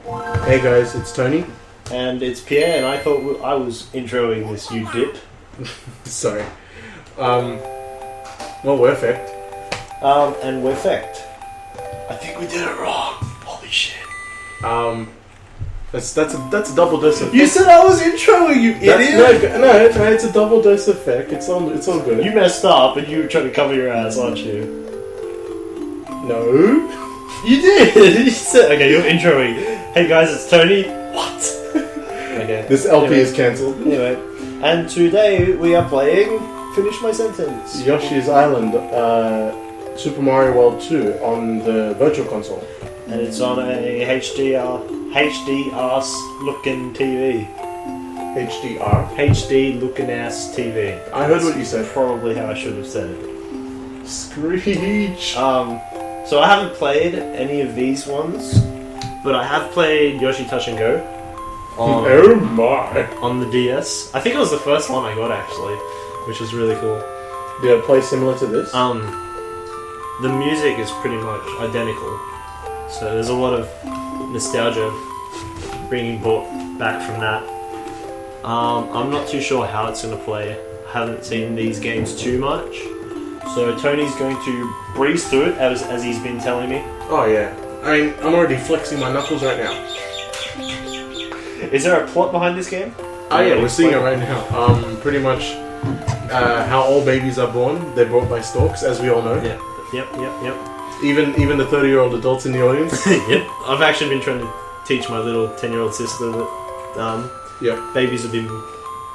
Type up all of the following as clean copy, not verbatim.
Hey guys, it's Tony. And it's Pierre, and I thought I was introing this, you dip. Sorry. Well, we're effect. And we're fecked. I think we did it wrong. Holy shit. That's a double dose of. You said I was introing, you idiot! No, it's a double dose of feck. It's all good. You messed up, and you were trying to cover your ass, aren't you? No. You did! You said, okay, you're introing. Hey guys, it's Tony. What? Okay. This LP is cancelled. Anyway, and today we are playing Finish My Sentence. Yoshi's Island, Super Mario World 2 on the Virtual Console. And it's on a HDR looking TV. HDR? HD looking ass TV. I heard what you said. Probably how I should have said it. Screech! So I haven't played any of these ones, but I have played Yoshi Touch and Go on, oh my! On the DS. I think it was the first one I got actually, which was really cool. Did it play similar to this? The music is pretty much identical, so there's a lot of nostalgia being brought back from that. I'm not too sure how it's going to play. I haven't seen these games too much. So Tony's going to breeze through it as he's been telling me. Oh yeah. I'm already flexing my knuckles right now. Is there a plot behind this game? Oh yeah, we're seeing it right now. Pretty much how all babies are born. They're brought by storks, as we all know. Yeah. Yep. Even the 30-year-old adults in the audience. Yep. I've actually been trying to teach my little 10-year-old sister that babies have been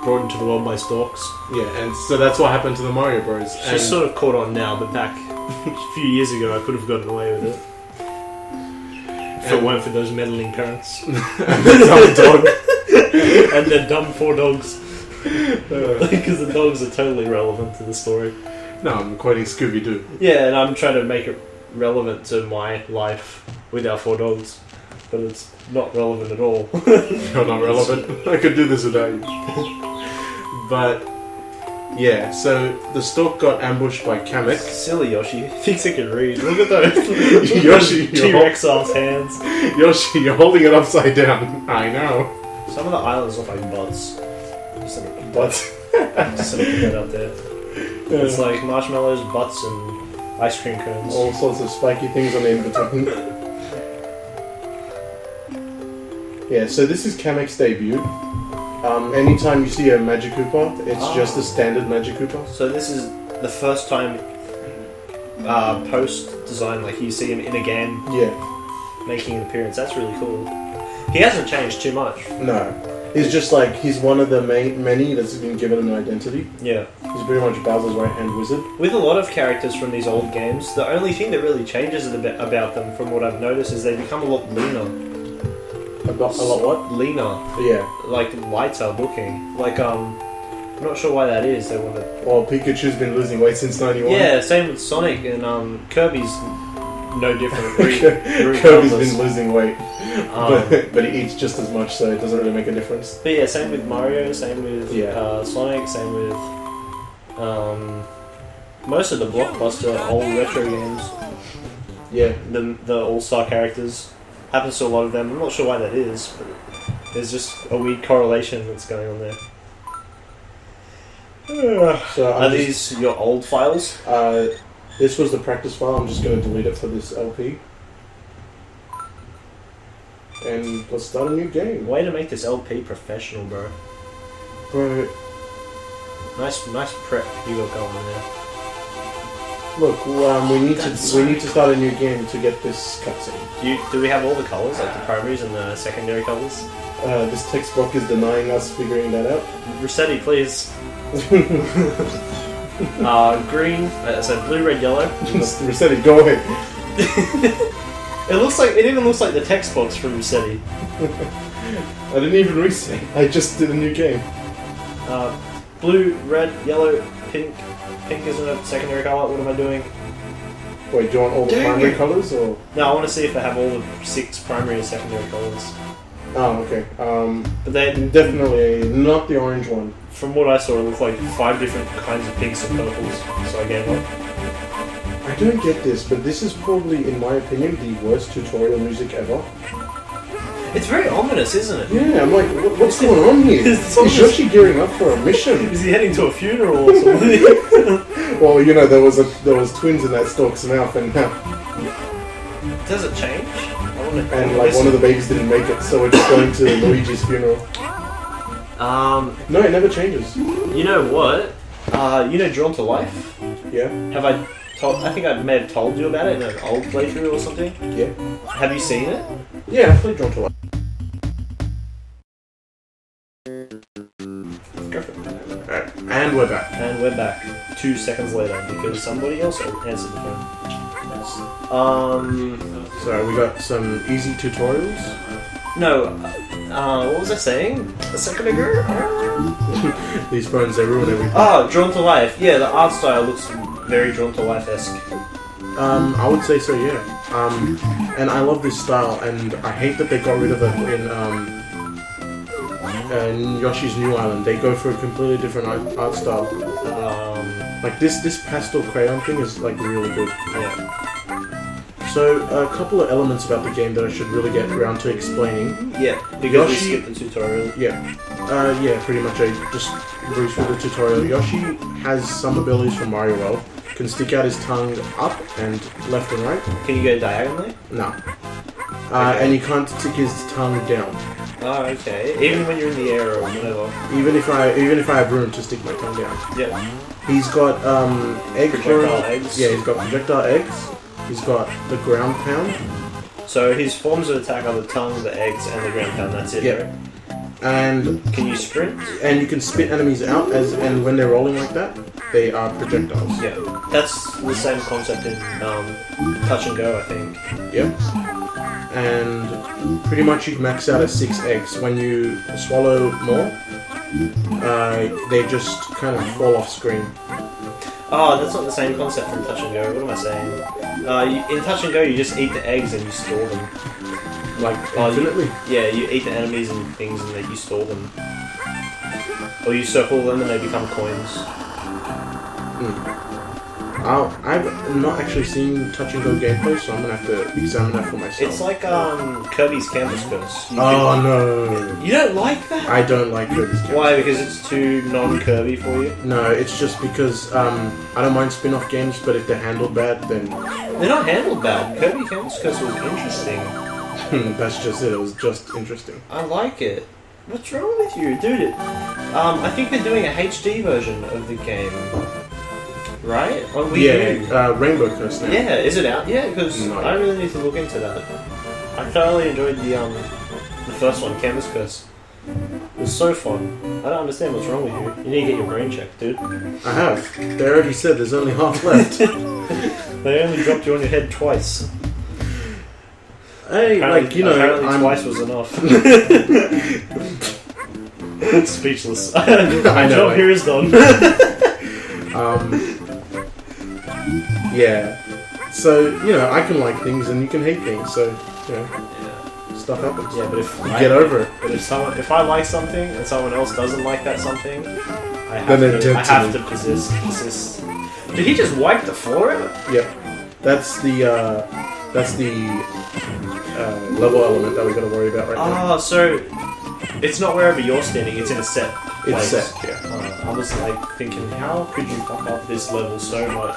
brought into the world by storks. Yeah, and so that's what happened to the Mario Bros. She's sort of caught on now, but back a few years ago I could have gotten away with it. If it weren't for those meddling parents. And the dumb dog. And their dumb 4 dogs. Because the dogs are totally relevant to the story. No, I'm quoting Scooby-Doo. Yeah, and I'm trying to make it relevant to my life with our 4 dogs. But it's not relevant at all. You're not relevant. I could do this without you. But, yeah, so the stork got ambushed by Kamek. Silly Yoshi. Thinks he can read. Look at those. Yoshi, T-Rex ass hands. Yoshi, you're holding it upside down. I know. Some of the islands look like butts. Just Butts. Just put that out there. It's like marshmallows, butts, and ice cream cones. All sorts of spiky things on the in-between. Yeah, so this is Kamek's debut. Anytime you see a Magic Koopa, it's just a standard Magic Koopa. So this is the first time post-design, like you see him in a game making an appearance. That's really cool. He hasn't changed too much. No. He's just like, he's one of the many that's been given an identity. Yeah. He's pretty much Bowser's right-hand wizard. With a lot of characters from these old games, the only thing that really changes about them, from what I've noticed, is they become a lot leaner. A lot what? Leaner. Yeah. Like, lighter looking. Like, I'm not sure why that is. They want to... Well, Pikachu's been losing weight since 91. Yeah, same with Sonic, and Kirby's no different. Kirby's been losing weight. But he eats just as much, so it doesn't really make a difference. But yeah, same with Mario, same with Sonic, same with most of the blockbuster old retro games. Yeah. The all-star characters. Happens to a lot of them. I'm not sure why that is, but there's just a weird correlation that's going on there. So are these your old files? This was the practice file. I'm just going to delete it for this LP. And let's start a new game. Way to make this LP professional, bro. Bro. Nice prep you got going there. Look, we need to start a new game to get this cutscene. Do we have all the colours, like the primaries and the secondary colours? This text block is denying us figuring that out. Rossetti, please. Green. So blue, red, yellow. Rossetti, go ahead. It even looks like the text box from Rossetti. I didn't even reset. I just did a new game. Blue, red, yellow, pink. Pink isn't a secondary colour. What am I doing? Wait, do you want all the primary colours or? No, I want to see if they have all the 6 primary and secondary colours. Oh, okay. But they definitely not the orange one. From what I saw, it looked like 5 different kinds of pinks and purples. So I gave up. I don't get this, but this is probably, in my opinion, the worst tutorial music ever. It's very ominous, isn't it? Yeah, I'm like, what's going on here? It's Is Yoshi gearing up for a mission? Is he heading to a funeral or something? Well, you know, there was twins in that stork's mouth, and Does it change? and like one of the babies didn't make it, so we're just going to Luigi's funeral. No, it never changes. You know what? You know Drawn to Life? Yeah. Have I told? I think I may have told you about it in an old playthrough or something. Yeah. Have you seen it? Yeah, I played Drawn to Life. Go for it. Alright, and we're back. And we're back 2 seconds later because somebody else answered the phone. So we got some easy tutorials. No, what was I saying a second ago? These phones, they ruin everything. Oh, Drawn to Life. Yeah, the art style looks very Drawn to Life-esque. I would say so, yeah. And I love this style, and I hate that they got rid of it in Yoshi's New Island. They go for a completely different art style. Like this pastel crayon thing is like really good. Yeah. So a couple of elements about the game that I should really get around to explaining. Yeah, because Yoshi, we skipped the tutorial. Yeah. Yeah, pretty much. I just breezed through the tutorial. Yoshi has some abilities from Mario World. Can stick out his tongue up and left and right. Can you go diagonally? No. Okay. And you can't stick his tongue down. Oh, okay. Even when you're in the air or whatever. Even if I have room to stick my tongue down. Yeah. He's got egg Projectile eggs. Yeah, he's got projectile eggs. He's got the ground pound. So his forms of attack are the tongue, the eggs, and the ground pound. That's it. Yeah. Right? And Can you sprint? and you can spit enemies out and when they're rolling like that, they are projectiles. Yeah. That's the same concept in Touch and Go, I think. Yep. And pretty much you max out at 6 eggs. When you swallow more, they just kind of fall off screen. Oh, that's not the same concept from Touch and Go. What am I saying? In Touch and Go, you just eat the eggs and you store them. Like infinitely. You eat the enemies and things and then you store them. Or you circle them and they become coins. I've not actually seen Touch and Go gameplay, so I'm gonna have to examine that for myself. It's like Kirby's Canvas Curse. No. You don't like that? I don't like Kirby's Canvas. Why? Because it's too non-Kirby for you? No, it's just because I don't mind spin-off games, but if they're handled bad, then They're not handled bad. Kirby Canvas Curse was interesting. that's just it. It was just interesting. I like it. What's wrong with you, dude? I think they're doing a HD version of the game. Right? On Wii U. Rainbow Curse now. Yeah, is it out yet? Because No. I really need to look into that. I thoroughly enjoyed the first one, Canvas Curse. It was so fun. I don't understand what's wrong with you. You need to get your brain checked, dude. I have. They already said there's only half left. They only dropped you on your head twice. Hey, Apparently I'm twice was enough. Speechless. I know, My job right? here is done. Yeah. So, I can like things and you can hate things, so, stuff happens. Yeah, but if You get over it. But if I like something and someone else doesn't like that something, I Then they're dead have to to persist. Did he just wipe the floor out? Yep. That's the level element that we gotta worry about right now. Ah, so it's not wherever you're standing; it's in a set. It's place. set, yeah. I was like thinking, how could you fuck up this level so much?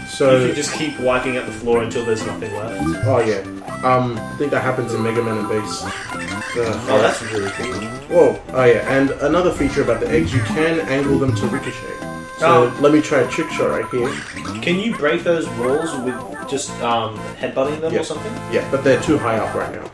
So, You could just keep wiping out the floor until there's nothing left. oh yeah. I think that happens in Mega Man and Bass. Oh, that's really cool. Whoa, oh yeah, and another feature about the eggs, you can angle them to ricochet. So let me try a trick shot right here. Can you break those walls with just headbutting them or something? Yeah, but they're too high up right now.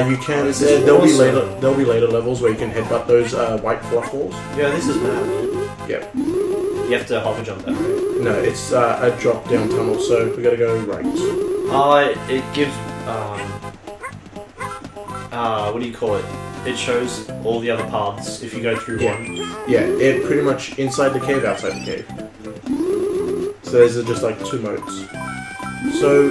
You can. This is There'll be awesome. later levels where you can headbutt those white fluff walls. Yeah, this is mad. Yep. You have to hover jump that, right? No, it's a drop down tunnel, so we gotta go right. It gives what do you call it? It shows all the other paths if you go through one. Yeah, it pretty much inside the cave, outside the cave. So there's just like 2 modes. So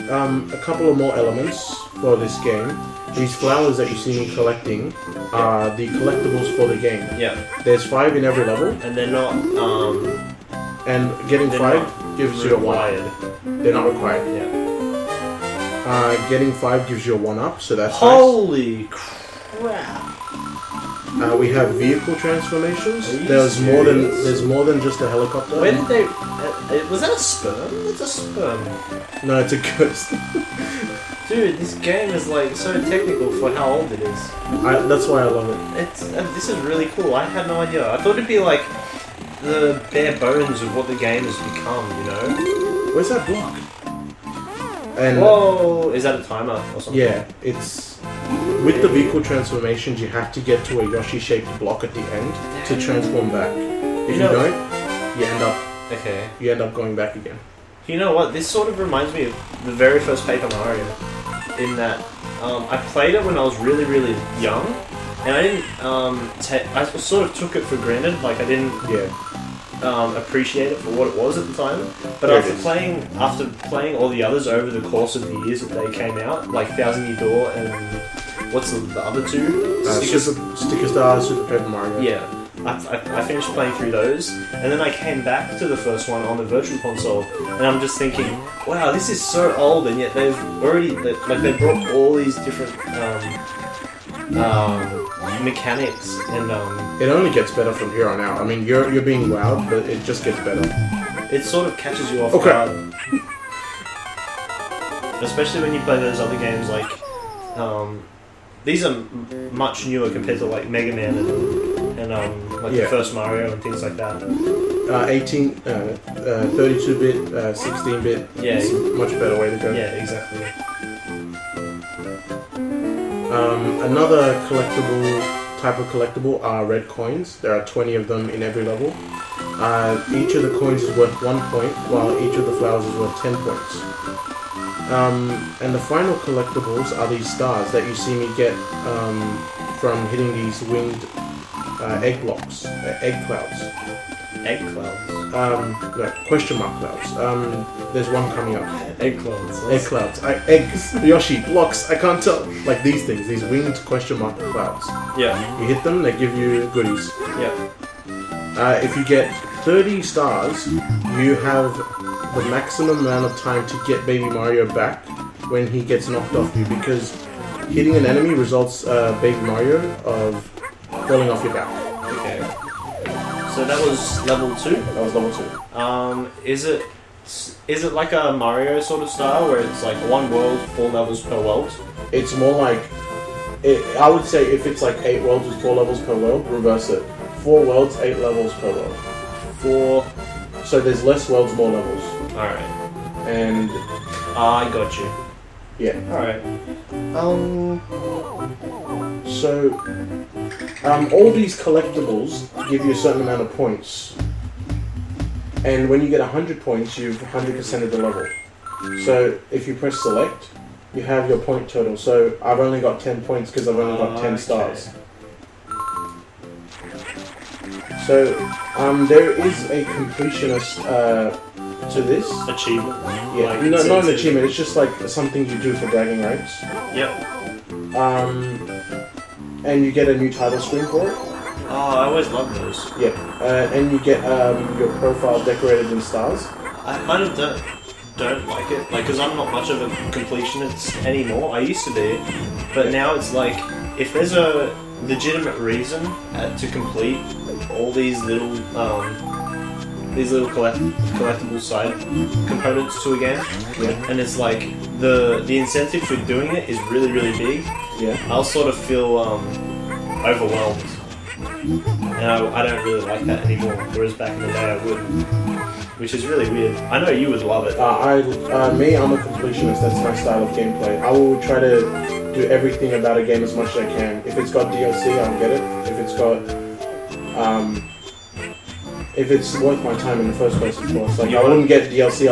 a couple of more elements for this game. These flowers that you see me collecting are the collectibles for the game. Yeah. There's 5 in every level, And they're not and getting They're 5 not gives you a 1. required. They're not required. Yeah. Getting 5 gives you a 1-up, so that's Holy crap! nice. We have vehicle transformations. Are you There's serious? more than just a helicopter. Where did they... was that a sperm? That's a sperm. No, it's a ghost. Dude, this game is like so technical for how old it is. That's why I love it. This is really cool. I had no idea. I thought it'd be like the bare bones of what the game has become, you know? Where's that block? And Whoa! Is that a timer or something? yeah, it's with the vehicle transformations. You have to get to a Yoshi-shaped block at the end to transform back. If you don't, you end up going back again. You know what? This sort of reminds me of the very first Paper Mario. In that, I played it when I was really, really young, and I didn't. I sort of took it for granted. Like I didn't. Appreciate it for what it was at the time. But after playing all the others over the course of the years that they came out, like Thousand Year Door and what's the other two? Sticker Star, Super Paper Mario. Yeah, I finished playing through those, and then I came back to the first one on the Virtual Console, and I'm just thinking, wow, this is so old, and yet they've already they brought all these different mechanics and It only gets better from here on out. I mean, you're being wowed, but it just gets better. It sort of catches you off guard. Especially when you play those other games like... these are much newer compared to like Mega Man and the first Mario and things like that. 32-bit, 16-bit. Yeah. It's a much better way to go. Yeah, exactly. Another type of collectible are red coins. There are 20 of them in every level. Each of the coins is worth 1 point, while each of the flowers is worth 10 points. And the final collectibles are these stars that you see me get from hitting these winged egg blocks, egg clouds. Egg clouds? No, question mark clouds. There's one coming up. Egg clouds. Egg clouds. Eggs. Yoshi. Blocks. I can't tell. Like these things. These winged question mark clouds. Yeah. You hit them, they give you goodies. Yeah. If you get 30 stars, you have the maximum amount of time to get Baby Mario back when he gets knocked off you, because hitting an enemy results Baby Mario of falling off your back. Okay. So that was level 2? That was level 2. Is it like a Mario sort of style where it's like 1 world, 4 levels per world? It's more like... I would say if it's like 8 worlds with 4 levels per world, reverse it. 4 worlds, 8 levels per world. 4... So there's less worlds, more levels. Alright. And... I got you. Yeah. Alright. So... all these collectibles give you a certain amount of points. And when you get 100 points, you've 100% of the level. So if you press select, you have your point total. So I've only got 10 points because I've only got 10 stars. So there is a completionist to this. Achievement? Yeah, Like no, not an achievement, it's just like something you do for bragging rights. Yep. And you get a new title screen for it. Oh, I always love those. Yeah, and you get your profile decorated in stars. I kind of don't like it, like, because I'm not much of a completionist anymore. I used to be, but now it's like, if there's a legitimate reason to complete all these little collectible side components to a game, and it's like the incentive for doing it is really, really big. Yeah, I'll sort of feel overwhelmed, and I don't really like that anymore. Whereas back in the day I would, which is really weird. I know you would love it. I'm a completionist. That's my style of gameplay. I will try to do everything about a game as much as I can. If it's got DLC, I'll get it. If it's got if it's worth my time in the first place, of course. Like, I wouldn't get DLC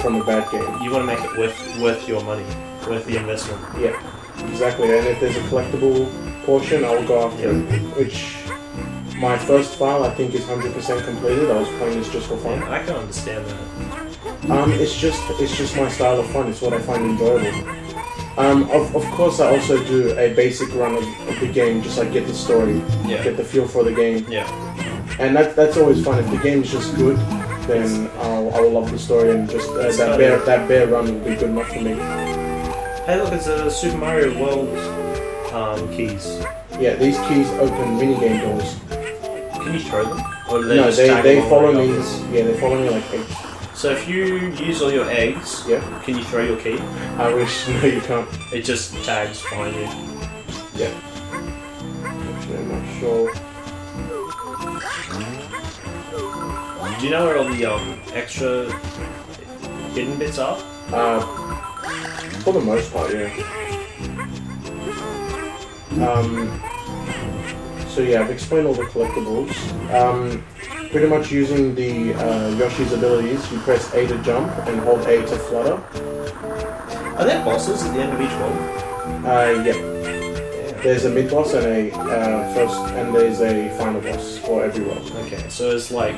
from a bad game. You want to make it worth your money, worth the investment. Yeah, exactly. And if there's a collectible portion, I will go after it. Which, my first file, I think, is 100% completed. I was playing this just for fun. Yeah, I can understand that. It's just my style of fun. It's what I find enjoyable. Of course, I also do a basic run of the game, just like get the story, get the feel for the game. Yeah. And that's always fun. If the game is just good, then I will love the story, and just that bare run will be good enough for me. Hey, look, it's a Super Mario World keys. Yeah, these keys open minigame doors. Can you throw them? Or do they No, just they tag along follow the me. others? Yeah, they follow me like eggs. So if you use all your eggs, Yeah. can you throw your key? I wish. No, you can't. It just tags behind you. Yeah. Actually, I'm not sure. Do you know where all the extra hidden bits are? For the most part, yeah. So yeah, I've explained all the collectibles. Pretty much using the Yoshi's abilities, you press A to jump and hold A to flutter. Are there bosses at the end of each world? Yeah. There's a mid boss and a first, and there's a final boss for every world. Okay, so it's like,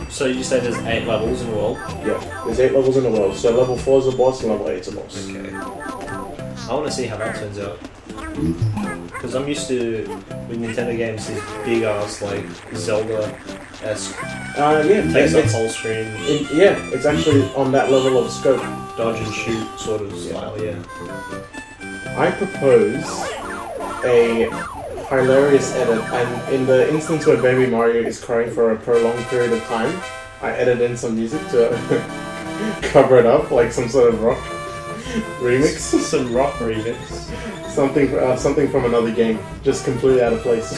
so you say there's 8 levels in the world? Yeah, there's 8 levels in the world. So level 4 is a boss and level 8 is a boss. Okay. I want to see how that turns out. Because I'm used to, with Nintendo games, these big ass, like, Zelda-esque, Yeah, takes up it's, whole screen, yeah, it's actually on that level of scope. dodge and shoot sort of style, yeah. I propose a hilarious edit, and in the instance where Baby Mario is crying for a prolonged period of time, I edit in some music to cover it up, like some sort of rock remix. Some rock remix. Something from another game, just completely out of place.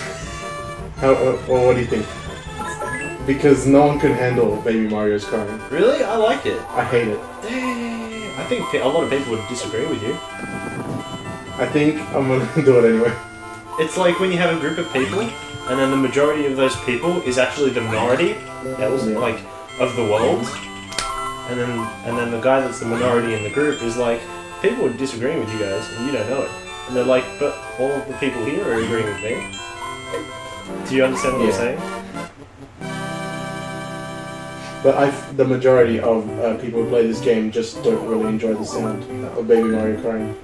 Or what do you think? Because no one could handle Baby Mario's crying. Really? I like it. I hate it. Dang. I think a lot of people would disagree with you. I think I'm gonna do it anyway. It's like when you have a group of people, and then the majority of those people is actually the minority, like, of the world, and then the guy that's the minority in the group is like, people are disagreeing with you guys, and you don't know it. And they're like, but all of the people here are agreeing with me. Do you understand what I'm saying? But the majority of people who play this game just don't really enjoy the sound of Baby Mario crying.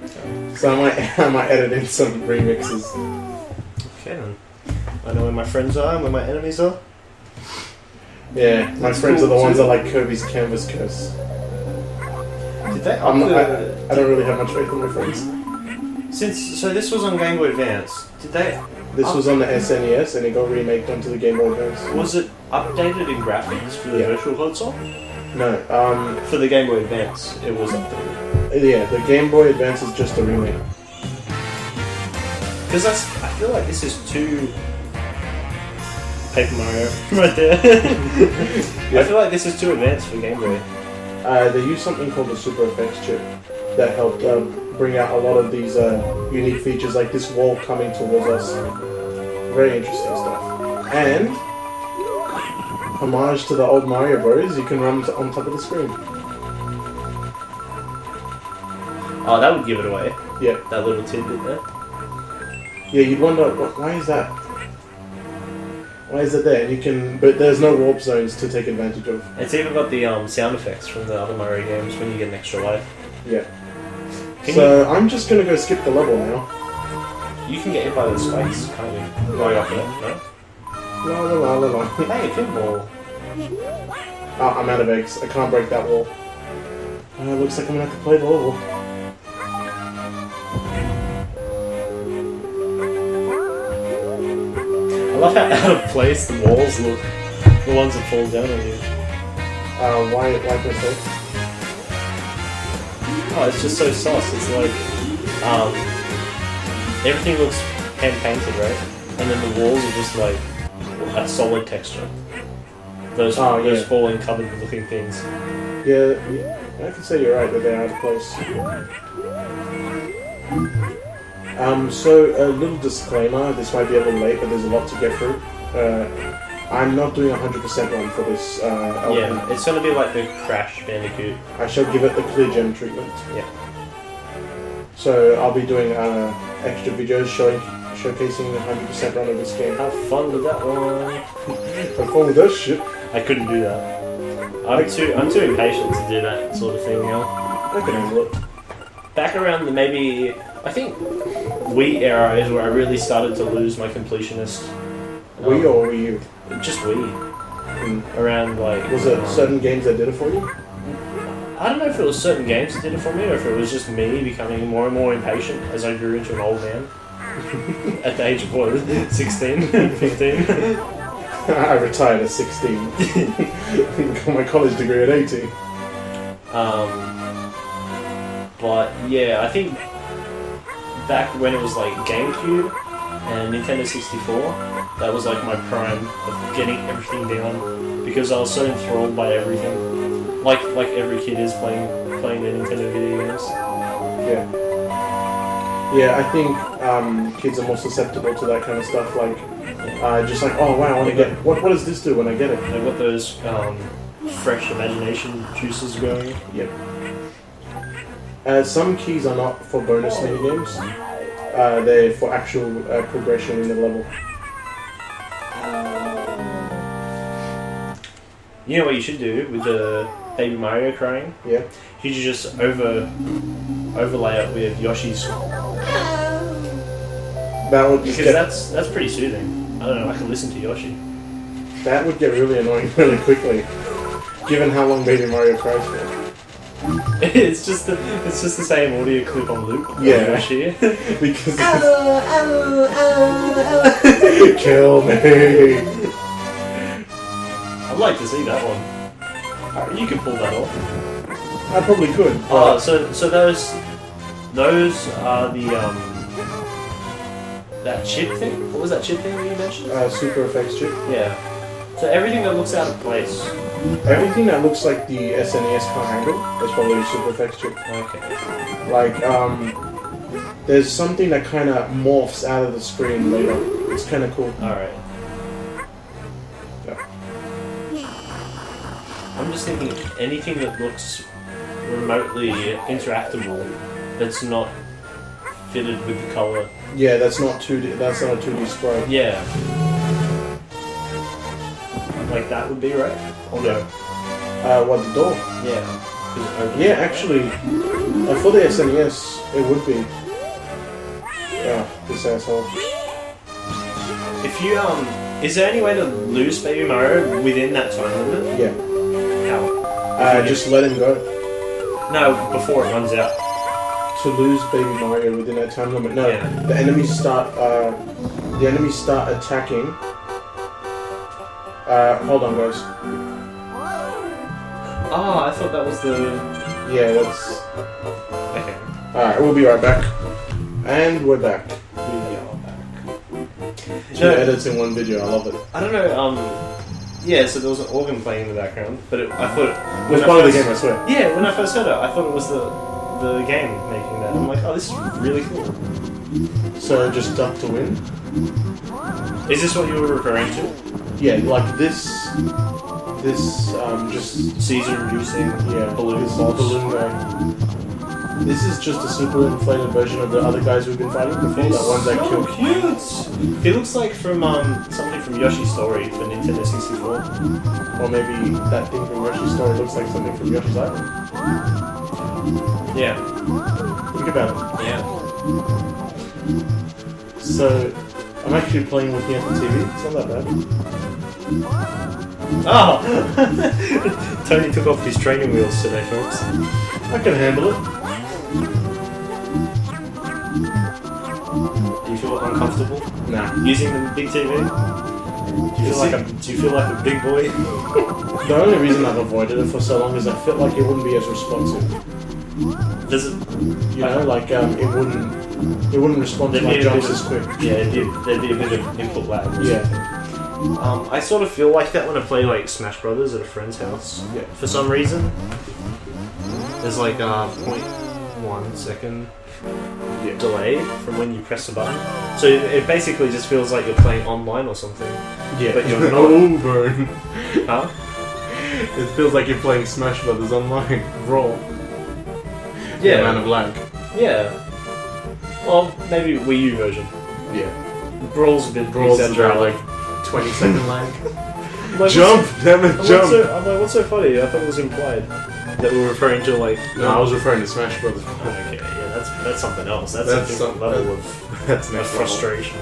So I might edit in some remixes. Okay then. I know where my friends are and where my enemies are. Yeah, my friends are the ones that like Kirby's Canvas Curse. Did they? I don't really have much faith in my friends. So this was on Game Boy Advance. Did they? This was on the SNES and it got remaked onto the Game Boy Advance. Was it updated in graphics for the Virtual Console? No, For the Game Boy Advance, it was updated. Yeah, the Game Boy Advance is just a remake. Because I feel like this is too Paper Mario right there. I feel like this is too advanced for Game Boy. They used something called the Super Effects chip that helped bring out a lot of these unique features, like this wall coming towards us. Very interesting stuff. And homage to the old Mario Bros. You can run on top of the screen. Oh, that would give it away. Yeah. That little tidbit there. Yeah, you'd wonder why is that? Why is it there? You can, but there's no warp zones to take advantage of. It's even got the sound effects from the other Mario games when you get an extra life. Yeah. I'm just gonna go skip the level now. You can get hit by the spikes, can't you? Going up there, no? La la la la la. Hey, a pinball. Oh, I'm out of eggs. I can't break that wall. Looks like I'm gonna have to play the level. I love how out of place the walls look. The ones that fall down on you. Why myself? Oh, it's just so sauce. It's like, everything looks hand painted, right? And then the walls are just like a solid texture. Those falling covered looking things. Yeah, I can say you're right that they're out of place. So a little disclaimer, this might be a little late, but there's a lot to get through. I'm not doing 100% run for this album. Yeah, it's going to be like the Crash Bandicoot. I shall give it the clear gem treatment. Yeah. So I'll be doing extra videos showcasing the 100% run of this game. Have fun with that one. Have fun with this shit. I couldn't do that. I'm too impatient to do that sort of thing, you know. I can handle it. Back around the I think Wii era is where I really started to lose my completionist. Wii or Wii U? Just Wii. Around like... Was it certain games that did it for you? I don't know if it was certain games that did it for me, or if it was just me becoming more and more impatient as I grew into an old man. At the age of what? 16? 15? I retired at 16. Got my college degree at 18. But yeah, I think back when it was like GameCube and Nintendo 64, that was like my prime of getting everything down because I was so enthralled by everything. Like every kid is playing their Nintendo video games. Yeah. Yeah, I think kids are more susceptible to that kind of stuff. Like, just like, oh wow, I want to get what does this do when I get it? They've got those fresh imagination juices going. Yep. Some keys are not for bonus minigames. They're for actual progression in the level. You know what you should do with the Baby Mario crying? Yeah. You should just overlay it with Yoshi's. That would because that's pretty soothing. I don't know. I can listen to Yoshi. That would get really annoying really quickly, given how long Baby Mario cries for. It's just the same audio clip on loop. Yeah. Yoshi. Because kill me. I'd like to see that one. You could pull that off. I probably could. So those are the that chip thing. What was that chip thing that you mentioned? Super Effects chip. Yeah. So everything that looks out of place. Everything that looks like the SNES can't handle is probably a Super Effects chip. Okay. Like, there's something that kind of morphs out of the screen later. It's kind of cool. Alright. Yeah. I'm just thinking anything that looks remotely interactable that's not fitted with the color. Yeah, that's not 2D. That's not a 2D sprite. Yeah. Like that would be right? Or no? What, the door? Yeah. Yeah, actually, for the SNES, it would be. This asshole. If you, is there any way to lose Baby Mario within that time limit? Yeah. How? Just let him go. No, before it runs out. To lose Baby Mario within that time limit. No, Yeah. the enemies start attacking. Hold on, guys. Ah, I thought that was the... Yeah, that's... Okay. Alright, we'll be right back. And we're back. We are back. Two edits in one video, I love it. I don't know, yeah, so there was an organ playing in the background, but I thought... It was part of the game, I swear. Yeah, when I first heard it, I thought it was the game making that. I'm like, oh, this is really cool. So just duck to win? Is this what you were referring to? Yeah, like this, just... Season-reducing balloon this boss. balloon guy. This is just a super inflated version of the other guys we've been fighting before, that one that killed. Cute! He looks like from, something from Yoshi's Story for Nintendo 64. Or maybe that thing from Yoshi's Story looks like something from Yoshi's Island. Yeah. Think about it. Yeah. So, I'm actually playing with me at the TV. It's not that bad. Oh! Tony took off his training wheels today, folks. I can handle it. Do you feel uncomfortable Nah. using the big TV? Do you feel like a big boy? The only reason I've avoided it for so long is I felt like it wouldn't be as responsive. Does it? You know, like it wouldn't respond to my jumps as quick. Yeah, there'd be a bit of input lag. Yeah. I sort of feel like that when I play like Smash Brothers at a friend's house. Yeah. For some reason, there's like a 0.1 second delay from when you press the button. So it basically just feels like you're playing online or something. Yeah. But you're not. Oh, burn. Huh? It feels like you're playing Smash Brothers online. Brawl. Yeah. The amount of lag. Yeah. Well, maybe Wii U version. Yeah. Brawl's a bit Exaggerate, like 20-second lag. Like, Jump! Damn it, jump! I'm like, what's so funny? I thought it was implied that we were referring to like. No, I was referring to Smash Brothers. Okay, yeah, that's something else. That's a That's different some- level of That's next level. frustration.